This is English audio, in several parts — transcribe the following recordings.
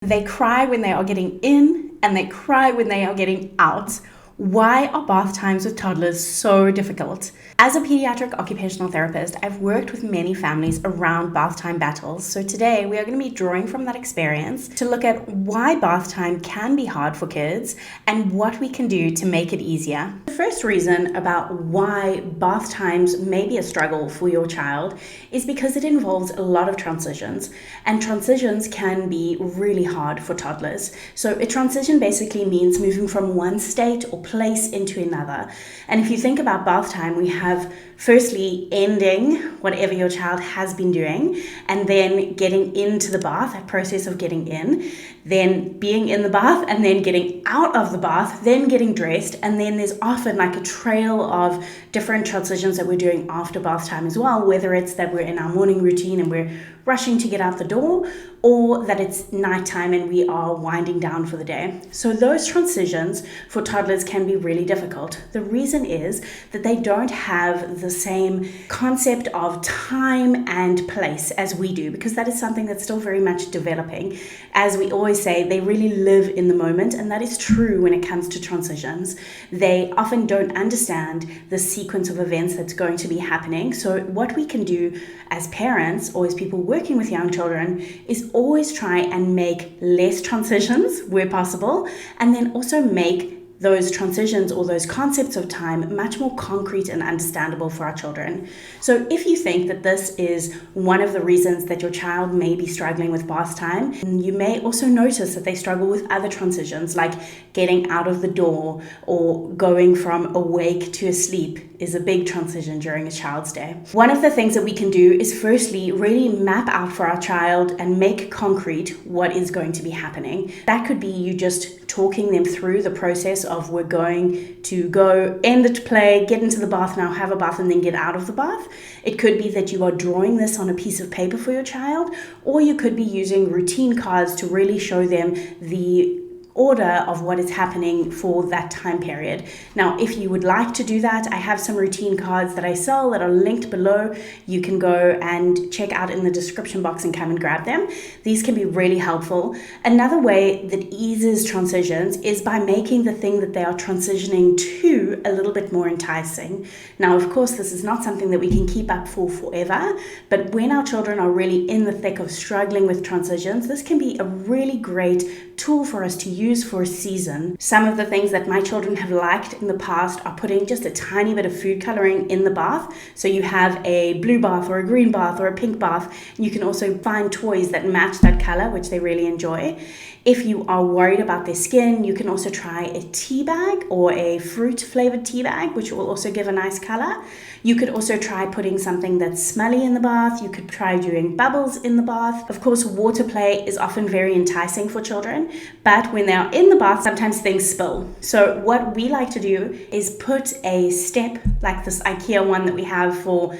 They cry when they are getting in and they cry when they are getting out. Why are bath times with toddlers so difficult? As a pediatric occupational therapist, I've worked with many families around bath time battles. So today we are going to be drawing from that experience to look at why bath time can be hard for kids and what we can do to make it easier. The first reason about why bath times may be a struggle for your child is because it involves a lot of transitions, and transitions can be really hard for toddlers. So a transition basically means moving from one state or place into another. And if you think about bath time, we have firstly ending whatever your child has been doing, and then getting into the bath, that process of getting in, then being in the bath, and then getting out of the bath, then getting dressed, and then there's often like a trail of different transitions that we're doing after bath time as well, whether it's that we're in our morning routine and we're rushing to get out the door, or that it's nighttime and we are winding down for the day. So those transitions for toddlers can be really difficult. The reason is that they don't have the same concept of time and place as we do, because that is something that's still very much developing. As we always say, they really live in the moment, and that is true when it comes to transitions. They often don't understand the sequence of events that's going to be happening. So what we can do as parents or as people working with young children is always try and make less transitions where possible, and then also make those transitions or those concepts of time much more concrete and understandable for our children. So if you think that this is one of the reasons that your child may be struggling with bath time, you may also notice that they struggle with other transitions, like getting out of the door or going from awake to asleep is a big transition during a child's day. One of the things that we can do is firstly really map out for our child and make concrete what is going to be happening. That could be you just talking them through the process of we're going to go end the play, get into the bath now, have a bath, and then get out of the bath. It could be that you are drawing this on a piece of paper for your child, or you could be using routine cards to really show them the order of what is happening for that time period. Now, if you would like to do that, I have some routine cards that I sell that are linked below. You can go and check out in the description box and come and grab them. These can be really helpful. Another way that eases transitions is by making the thing that they are transitioning to a little bit more enticing. Now, of course, this is not something that we can keep up for forever, but when our children are really in the thick of struggling with transitions, this can be a really great tool for us to use for a season. Some of the things that my children have liked in the past are putting just a tiny bit of food coloring in the bath. So you have a blue bath or a green bath or a pink bath. You can also find toys that match that color, which they really enjoy. If you are worried about their skin, you can also try a tea bag or a fruit flavored tea bag, which will also give a nice color. You could also try putting something that's smelly in the bath. You could try doing bubbles in the bath. Of course, water play is often very enticing for children, but when they're in the bath, sometimes things spill. So what we like to do is put a step like this IKEA one that we have for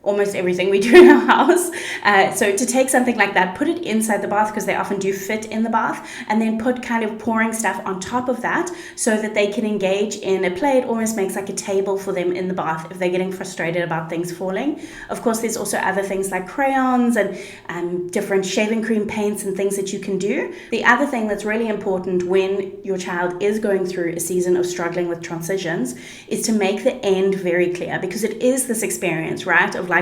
almost everything we do in our house. So to take something like that, put it inside the bath because they often do fit in the bath, and then put kind of pouring stuff on top of that so that they can engage in a play. It almost makes like a table for them in the bath if they're getting frustrated about things falling. Of course, there's also other things like crayons and different shaving cream paints and things that you can do. The other thing that's really important when your child is going through a season of struggling with transitions is to make the end very clear, because it is this experience, right, of like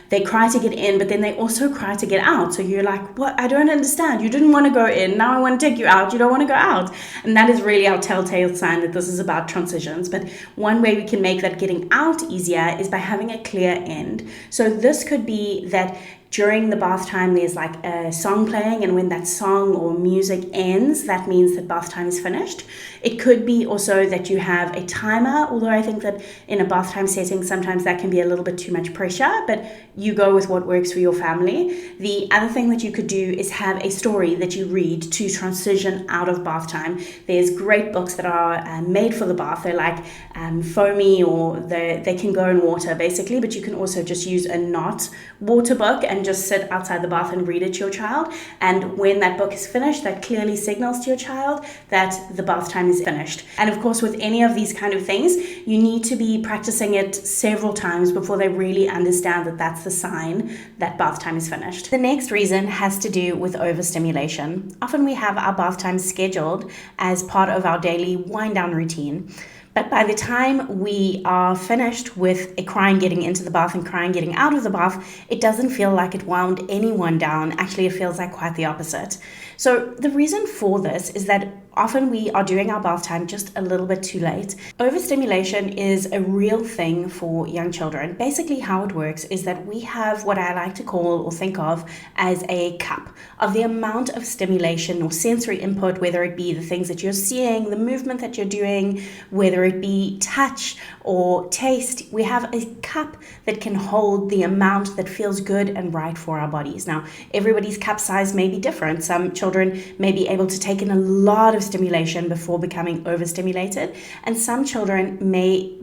they cry to get in, but then they also cry to get out. So you're like, what? I don't understand. You didn't want to go in. Now I want to take you out. You don't want to go out. And that is really our telltale sign that this is about transitions. But one way we can make that getting out easier is by having a clear end. So this could be that during the bath time, there's like a song playing, and when that song or music ends, that means that bath time is finished. It could be also that you have a timer, although I think that in a bath time setting, sometimes that can be a little bit too much pressure, but you go with what works for your family. The other thing that you could do is have a story that you read to transition out of bath time. There's great books that are made for the bath. They're like foamy, or they can go in water basically, but you can also just use a not water book and and just sit outside the bath and read it to your child. And when that book is finished, that clearly signals to your child that the bath time is finished. And of course, with any of these kind of things, you need to be practicing it several times before they really understand that that's the sign that bath time is finished. The next reason has to do with overstimulation. Often we have our bath time scheduled as part of our daily wind down routine. But by the time we are finished with a crying getting into the bath and crying getting out of the bath, it doesn't feel like it wound anyone down. Actually, it feels like quite the opposite. So the reason for this is that often we are doing our bath time just a little bit too late. Overstimulation is a real thing for young children. Basically, how it works is that we have what I like to call or think of as a cup of the amount of stimulation or sensory input, whether it be the things that you're seeing, the movement that you're doing, whether it be touch or taste. We have a cup that can hold the amount that feels good and right for our bodies. Now, everybody's cup size may be different. Some children may be able to take in a lot of stimulation before becoming overstimulated, and some children may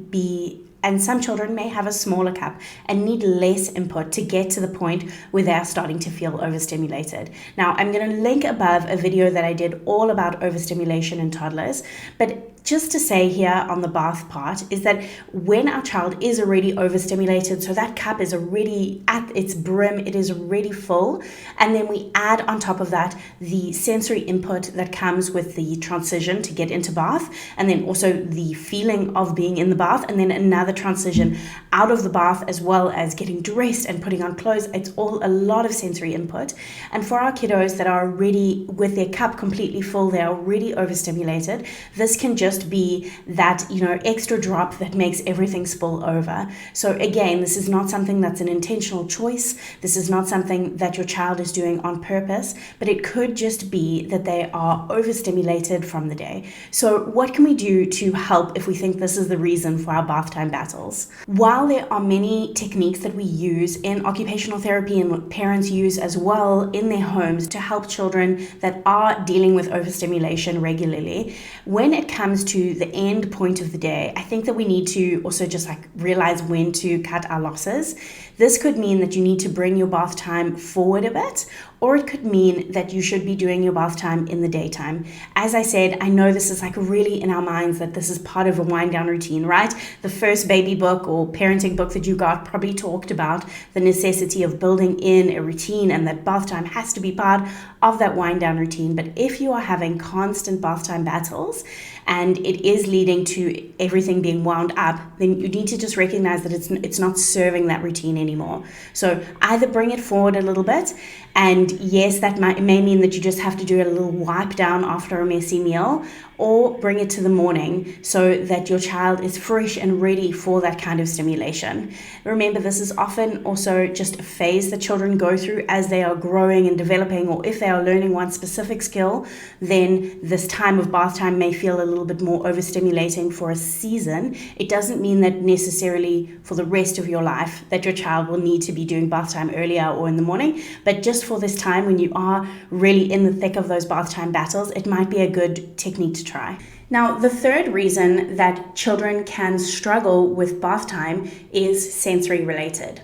have a smaller cup and need less input to get to the point where they're starting to feel overstimulated. Now, I'm going to link above a video that I did all about overstimulation in toddlers, but just to say here on the bath part is that when our child is already overstimulated, so that cup is already at its brim, it is already full, and then we add on top of that the sensory input that comes with the transition to get into bath, and then also the feeling of being in the bath, and then another transition out of the bath, as well as getting dressed and putting on clothes. It's all a lot of sensory input. And for our kiddos that are already with their cup completely full, they're already overstimulated, this can just be that, extra drop that makes everything spill over. So again, this is not something that's an intentional choice. This is not something that your child is doing on purpose, but it could just be that they are overstimulated from the day. So what can we do to help if we think this is the reason for our bath time battles? While there are many techniques that we use in occupational therapy and what parents use as well in their homes to help children that are dealing with overstimulation regularly, when it comes to the end point of the day, I think that we need to also just realize when to cut our losses. This could mean that you need to bring your bath time forward a bit, or it could mean that you should be doing your bath time in the daytime. As I said, I know this is really in our minds that this is part of a wind down routine, right? The first baby book or parenting book that you got probably talked about the necessity of building in a routine, and that bath time has to be part of that wind down routine. But if you are having constant bath time battles and it is leading to everything being wound up, then you need to just recognize that it's not serving that routine anymore. So either bring it forward a little bit, and yes, that may mean that you just have to do a little wipe down after a messy meal, or bring it to the morning so that your child is fresh and ready for that kind of stimulation. Remember, this is often also just a phase that children go through as they are growing and developing, or if they are learning one specific skill, then this time of bath time may feel a little bit more overstimulating for a season. It doesn't mean that necessarily for the rest of your life that your child will need to be doing bath time earlier or in the morning, but just for this time when you are really in the thick of those bath time battles, it might be a good technique to try. Now, the third reason that children can struggle with bath time is sensory related.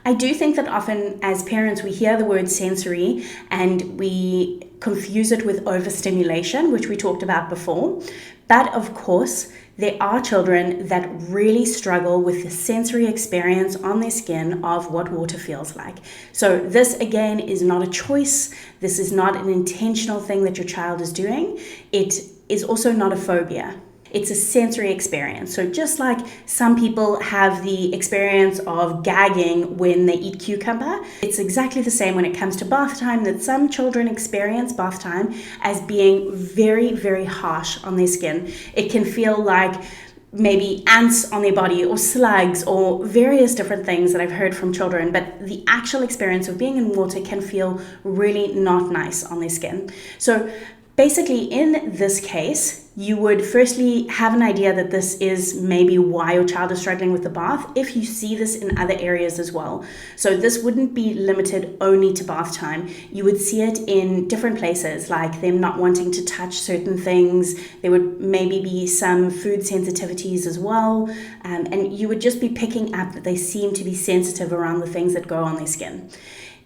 I do think that often as parents we hear the word sensory and we confuse it with overstimulation, which we talked about before. But of course, there are children that really struggle with the sensory experience on their skin of what water feels like. So this, again, is not a choice. This is not an intentional thing that your child is doing. It is also not a phobia. It's a sensory experience. So just like some people have the experience of gagging when they eat cucumber, it's exactly the same when it comes to bath time, that some children experience bath time as being very, very harsh on their skin. It can feel like maybe ants on their body or slugs or various different things that I've heard from children, but the actual experience of being in water can feel really not nice on their skin. So basically, in this case, you would firstly have an idea that this is maybe why your child is struggling with the bath, if you see this in other areas as well. So this wouldn't be limited only to bath time. You would see it in different places, like them not wanting to touch certain things. There would maybe be some food sensitivities as well. And you would just be picking up that they seem to be sensitive around the things that go on their skin.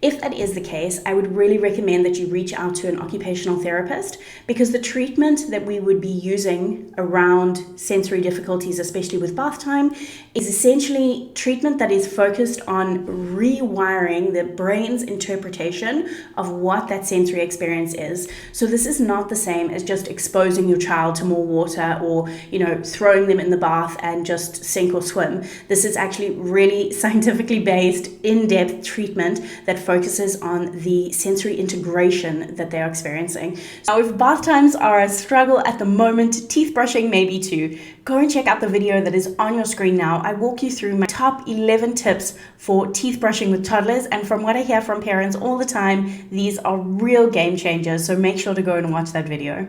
If that is the case, I would really recommend that you reach out to an occupational therapist, because the treatment that we would be using around sensory difficulties, especially with bath time, is essentially treatment that is focused on rewiring the brain's interpretation of what that sensory experience is. So this is not the same as just exposing your child to more water, or throwing them in the bath and just sink or swim. This is actually really scientifically based, in-depth treatment that focuses on the sensory integration that they're experiencing. So if bath times are a struggle at the moment, teeth brushing may be too. Go and check out the video that is on your screen now. I walk you through my top 11 tips for teeth brushing with toddlers, and from what I hear from parents all the time, these are real game changers, so make sure to go and watch that video.